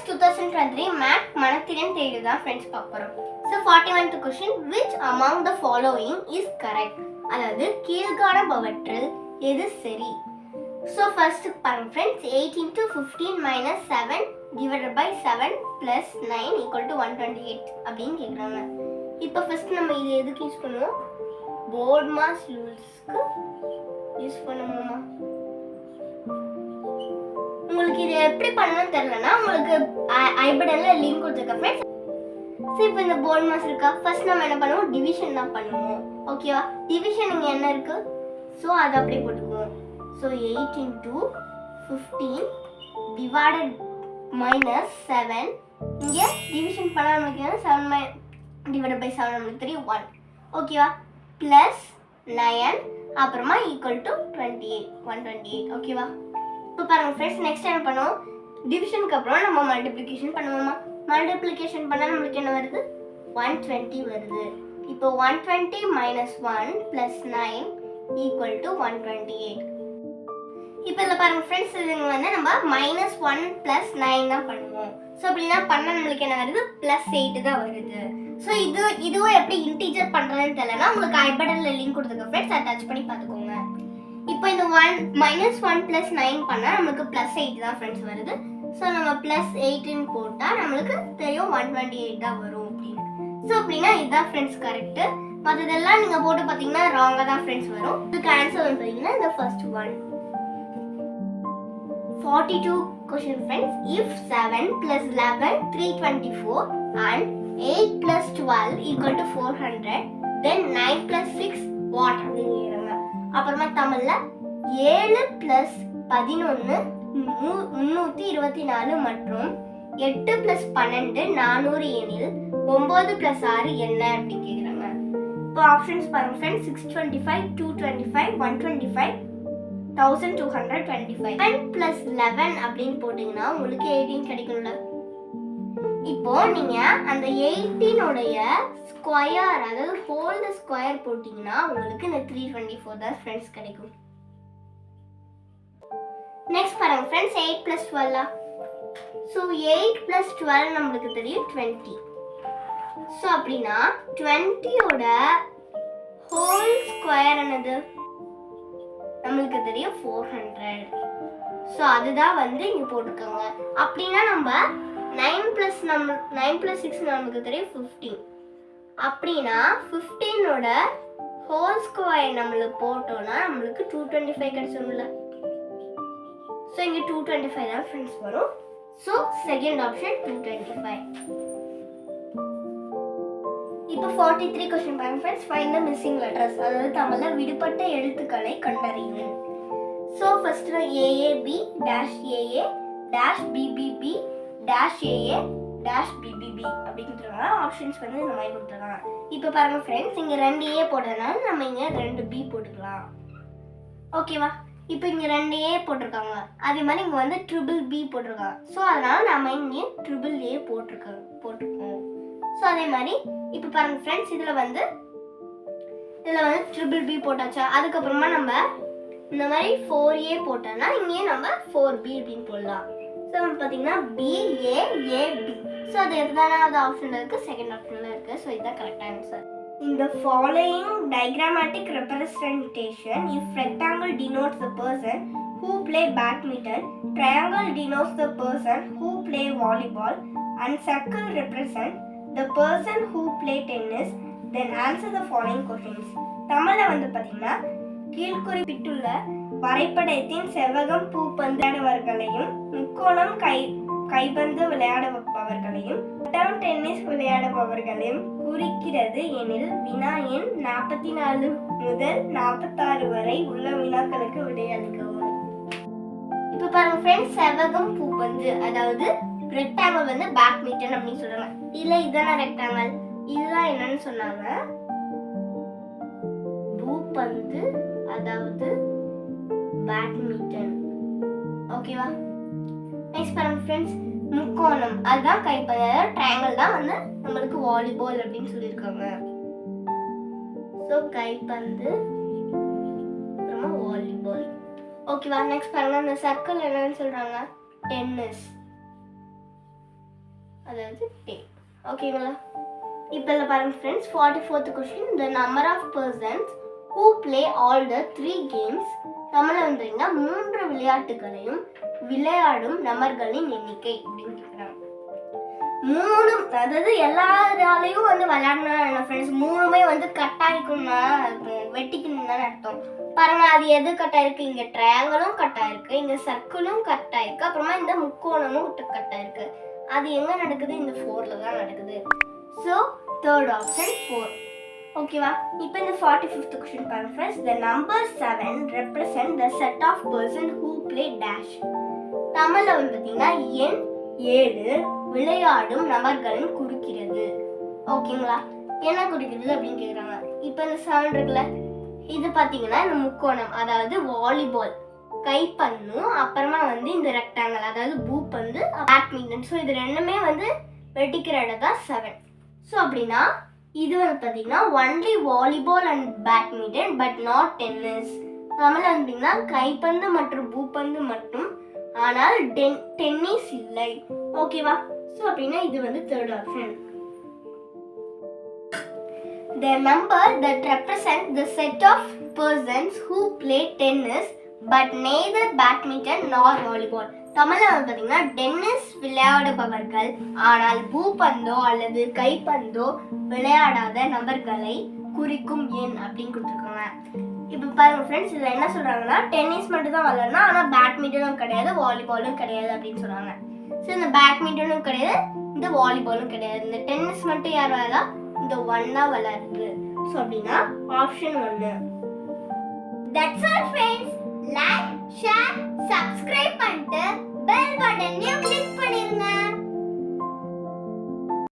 2023 Math மனத்திறன் தேர்வு தான் friends பார்க்க போகிறோம். So 41th question, which among the following is correct? அதாவது கீழ்காணப்பவற்றில் எது சரி? ஸோ ஃபர்ஸ்ட் பாருங்க friends, 8 into 15 minus 7 divided by 7 plus 9 equal to 128 அப்படின்னு கேட்குறாங்க. இப்போ ஃபர்ஸ்ட் நம்ம இது எதுக்கு யூஸ் பண்ணுவோம்? போர்ட் மாஸ் ரூல்ஸ்க்கு யூஸ் பண்ணுவோமா? உங்களுக்கு இது எப்படி பண்ணணும்னு தெரியலனா உங்களுக்கு ஐபடன்ல லிங்க் கொடுத்துருக்கேன் ஃப்ரெண்ட்ஸ். ஸோ இப்போ இந்த போர்ட் மாஸ் இருக்கா, ஃபர்ஸ்ட் நம்ம என்ன பண்ணுவோம்? டிவிஷன் தான் பண்ணுவோம். ஓகேவா? டிவிஷன் இங்கே என்ன இருக்கு? ஸோ அதை அப்படியே போட்டுக்குவோம். ஸோ 8 into 15 divided minus 7, இங்கே டிவிஷன் பண்ண நம்மளுக்கு 7 divided by 7 நம்மளுக்கு தெரியும் 1. ஓகேவா? ப்ளஸ் 9 அப்புறமா ஈக்குவல் டு 128. ஓகேவா? இப்போ பாருங்க ஃப்ரெண்ட்ஸ், நெக்ஸ்ட் என்ன பண்ணுவோம்? டிவிஷனுக்கு அப்புறம் நம்ம மல்டிப்ளிகேஷன் பண்ணுவோமா? மல்டிப்ளிகேஷன் பண்ணால் நம்மளுக்கு என்ன வருது? 120 வருது. இப்போ 120 minus 1 plus 9 equal to 128. இப்போ இதில் பாருங்க ஃப்ரெண்ட்ஸ், இதுங்க வந்து நம்ம -1 + 9 தான் பண்ணுவோம். ஸோ அப்படின்னா பண்ணால் நம்மளுக்கு என்ன வருது? +8 தான் வருது. ஸோ இதுவும் எப்படி இன்டீஜர் பண்ணுறதுன்னு தெரியலனா உங்களுக்கு ஐபட்டன்ல லிங்க் கொடுத்துருக்க ஃப்ரெண்ட்ஸ், அதை டச் பண்ணி பார்த்துக்கோங்க. இப்போ இந்த -1 + 9 பண்ணால் நம்மளுக்கு +8 தான் ஃப்ரெண்ட்ஸ் வருது. ஸோ நம்ம +8ன்னு போட்டால் நம்மளுக்கு தெரியும் 128 தான் வரும் அப்படின்னு. ஸோ அப்படின்னா இதுதான் ஃப்ரெண்ட்ஸ் கரெக்டு. மற்றதெல்லாம் நீங்கள் போட்டு பார்த்தீங்கன்னா ராங்காக தான் ஃப்ரெண்ட்ஸ் வரும். இதுக்கு ஆன்சர் வந்து பார்த்தீங்கன்னா இந்த first one. 42 question friends, if 7 plus 11 324 and 8 plus 12 equal to 400, then 9 plus 6 what? அப்படிங்கிறாங்க. அப்புறமா தமிழ்ல 7 plus 11 324 மற்றும் 8 plus 12 400 எனில் 9 plus 6 என்ன அப்படின்னு கேட்குறாங்க. இப்போ ஆப்ஷன்ஸ் பாருங்க ஃப்ரெண்ட்ஸ், 625 225 125 1225. 10 plus 11 அப்படின்னு போட்டிங்கன்னா உங்களுக்கு 18 கிடைக்கும்ல. இப்போ நீங்க அந்த 18 உடைய ஸ்கொயர், அதாவது ஹோல் தி ஸ்கொயர் போட்டிங்கன்னா உங்களுக்கு இந்த 324 தான் ஃப்ரெண்ட்ஸ் கிடைக்கும். நெக்ஸ்ட் பாருங்க ஃப்ரெண்ட்ஸ், 8 plus 12. ஸோ 8 plus 12 நம்மளுக்கு தெரியும் 20. ஸோ அப்படின்னா 20யோட ஹோல் ஸ்கொயர் என்னது? நம்மளுக்கு தெரியும் 400. ஸோ அதுதான் வந்து இங்கே போட்டிருக்காங்க. அப்படின்னா நம்ம 9 plus 6 நம்மளுக்கு தெரியும் 15. அப்படின்னா 15ஓட ஹோல் ஸ்கொயர் நம்மளுக்கு போட்டோம்னா நம்மளுக்கு 225 கிடைச்சிடும்ல. ஸோ இங்கே 225 தான் ஃப்ரெண்ட்ஸ் வரும். So second option 225. இப்போ 43 கொஸ்டின் பாருங்க ஃப்ரெண்ட்ஸ், ஃபைண்ட் தி மிஸ்ஸிங் லெட்டர்ஸ், அதாவது தமிழ்ல விடுபட்ட எழுத்துக்களை கண்டறியவும். So first AAB -AA -BBB -AA -BBB அப்படின்றாங்க. ஆப்ஷன்ஸ் வந்து இந்த மாதிரி கொடுத்துருக்காங்க. இப்போ பாருங்க ஃப்ரெண்ட்ஸ், இங்கே 2 A போட்டதுனால நம்ம இங்கே 2 B போட்டுக்கலாம். ஓகேவா? இப்போ இங்கே 2 A போட்டிருக்காங்க, அதே மாதிரி இங்கே வந்து BBB போட்டிருக்காங்க. ஸோ அதனால நம்ம இங்கே AA போட்டிருக்கோம். ஸோ அதே மாதிரி இப்போ பாருங்க ஃப்ரெண்ட்ஸ், இதில் வந்து BBB போட்டாச்சா. அதுக்கப்புறமா நம்ம இந்த மாதிரி 4A போட்டோம்னா இங்கேயும் நம்ம 4B அப்படின்னு போடலாம். ஸோ நம்ம பார்த்தீங்கன்னா BAAB. ஸோ அது எதுனால ஆப்ஷனில் இருக்குது? செகண்ட் ஆப்ஷனில் இருக்குது. ஸோ இதுதான் correct answer. In the following diagrammatic representation, if rectangle denotes the person who play badminton, triangle denotes the person who play volleyball, and circle represent the person who play tennis, then answer the following questions. தமிழ்ல வந்து பார்த்தீங்கன்னா, கீழ்குறிப்பிட்டுள்ள வரைபடத்தின் செவ்வகம் பூப்பந்து விளையாடுபவர்களையும் முக்கோணம் கைப்பந்து விளையாடுபவர்களையும் வட்டம் tennis விளையாடுபவர்களையும் குறிக்கிறது எனில் வினா எண் 44 முதல் 46 வரை உள்ள வினாக்களுக்கு விடையளிக்கவும். இப்போ பாருங்க ஃப்ரெண்ட்ஸ், செவ்வகம் பூப்பந்து அதாவது ரெக்டாங்கிள் வந்து பேட்மிண்டன் அப்படின்னு சொல்றாங்க. இல்ல இதான ரெக்டாங்கிள், இதுதான் என்னன்னு சொன்னாங்க? பூப்பந்து அதாவது பேட்மிண்டன். ஓகேவா? நெக்ஸ்ட் பாருங்க ஃப்ரெண்ட்ஸ், முக்கோணம் அதுதான் கைப்பந்து, அதாவது ட்ரையாங்கிள் தான் வந்து நம்மளுக்கு வாலிபால் அப்படின்னு சொல்லியிருக்காங்க. ஸோ கைப்பந்து அப்புறமா வாலிபால். ஓகேவா? நெக்ஸ்ட் பாருங்க, அந்த சர்க்கிள் என்னன்னு சொல்றாங்க? டென்னிஸ். அதாவது 10. ஓகேங்களா? இப்போ இதில் பாருங்க friends, 44th question, the number of persons who play all the 3 games. தமிழில் வந்துங்கன்னா 3 விளையாட்டுகளையும் விளையாடும் நபர்களின் எண்ணிக்கை அப்படின்னு கேட்குறாங்க. 3, அதாவது எல்லாராலையும் வந்து விளையாடணும் ஃப்ரெண்ட்ஸ். 3மே வந்து கட்டாயிருக்குன்னா வெட்டிக்கணும் தான் அர்த்தம். பாருங்க, அது எது கட்டாயிருக்கு? இங்கே ட்ரையாங்கிளும் கட்டாயிருக்கு, இங்கே சர்க்கிளும் கட்டாயிருக்கு, அப்புறமா இந்த முக்கோணமும் கட்டாயிருக்கு. அது எங்கே நடக்குது? இந்த 4ல் தான் நடக்குது. So third option 4. ஓகேவா? இப்போ இந்த 45th கொஸ்டின் பாருங்க friends, the number 7 represent the set of person who play dash. தமிழில் வந்து பார்த்தீங்கன்னா எண் 7 விளையாடும் நபர்களின் குறிக்கிறது. ஓகேங்களா? என்ன குறிக்கிறது அப்படின்னு கேட்குறாங்க. இப்போ இந்த 7 இருக்குல்ல, இது பார்த்தீங்கன்னா இந்த முக்கோணம், அதாவது வாலிபால் கைப்பந்தும், அப்புறமா வந்து இந்த ரெக்டாங்கிள் அதாவது பூப்பந்து, பேட்மிண்டன். ஸோ இது ரெண்டுமே வந்து வெட்டிக்கிற இடம் தான் 7. ஸோ அப்படின்னா இது வந்து பார்த்தீங்கன்னா only volleyball and badminton but not tennis. தமிழில் வந்தீங்கன்னா கைப்பந்து மற்றும் பூப்பந்து மட்டும், ஆனால் டென்னிஸ் இல்லை. ஓகேவா? ஸோ அப்படின்னா இது வந்து third option. The number that represents the set of persons who play tennis but neither badminton nor volleyball. தமிழில் வந்து பார்த்தீங்கன்னா டென்னிஸ் விளையாடுபவர்கள் ஆனால் பூப்பந்தோ அல்லது கைப்பந்தோ விளையாடாத நபர்களை குறிக்கும் எண் அப்படின்னு கொடுத்துருக்காங்க. இப்போ பாருங்க ஃப்ரெண்ட்ஸ், இதில் என்ன சொல்கிறாங்கன்னா டென்னிஸ் மட்டும் தான் விளையாடணும், ஆனால் பேட்மிண்டனும் கிடையாது, வாலிபாலும் கிடையாது அப்படின்னு சொல்கிறாங்க. ஸோ இந்த பேட்மிண்டனும் கிடையாது, இந்த வாலிபாலும் கிடையாது. இந்த டென்னிஸ் மட்டும் யார் விளையாடா? இந்த 1 தான் விளையாடுது. ஸோ அப்படின்னா option 1. That's all friends. Like, share, subscribe பண்ணிட்டு பெல் பட்டனையும்